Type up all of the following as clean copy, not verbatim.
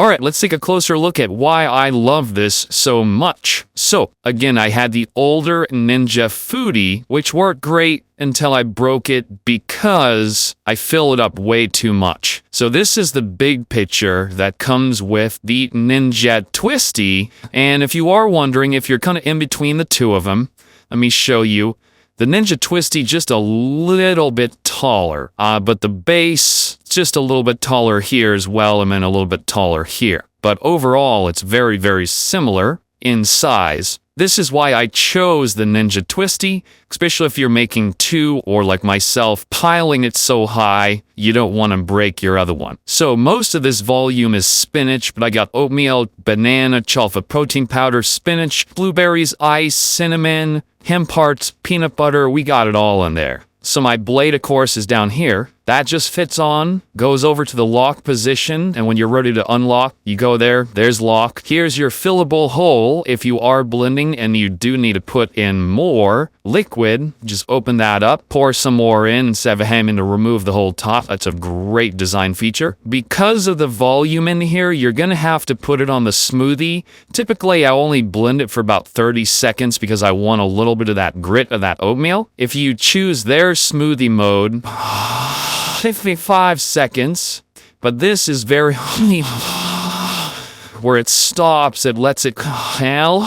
Alright, let's take a closer look at why I love this so much. So, again, I had the older Ninja Foodie, which worked great until I broke it because I fill it up way too much. So this is the big picture that comes with the Ninja Twisti, and if you are wondering if you're kind of in between the two of them, let me show you. The Ninja Twisti just a little bit taller, but the base just a little bit taller here as well, and then a little bit taller here. But overall, it's very, very similar in size. This is why I chose the Ninja Twisti, especially if you're making two, or like myself, piling it so high, you don't want to break your other one. So most of this volume is spinach, but I got oatmeal, banana, chocolate protein powder, spinach, blueberries, ice, cinnamon, hemp hearts, peanut butter, we got it all in there. So my blade, of course, is down here. That just fits on, goes over to the lock position, and when you're ready to unlock, you go there, there's lock. Here's your fillable hole if you are blending and you do need to put in more liquid. Just open that up, pour some more in instead of having to remove the whole top. That's a great design feature. Because of the volume in here, you're gonna have to put it on the smoothie. Typically, I only blend it for about 30 seconds because I want a little bit of that grit of that oatmeal. If you choose their smoothie mode, 55 seconds, but this is very where it stops, it lets it hell,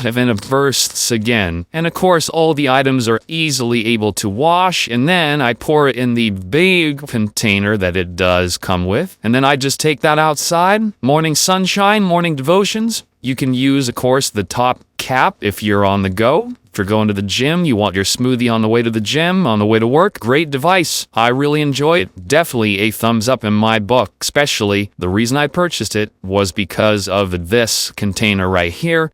and then it bursts again. And of course, all the items are easily able to wash, and then I pour it in the big container that it does come with, and then I just take that outside. Morning sunshine, morning devotions. You can use, of course, the top cap if you're on the go. If you're going to the gym, you want your smoothie on the way to the gym, on the way to work, great device. I really enjoy it. Definitely a thumbs up in my book, especially the reason I purchased it was because of this container right here.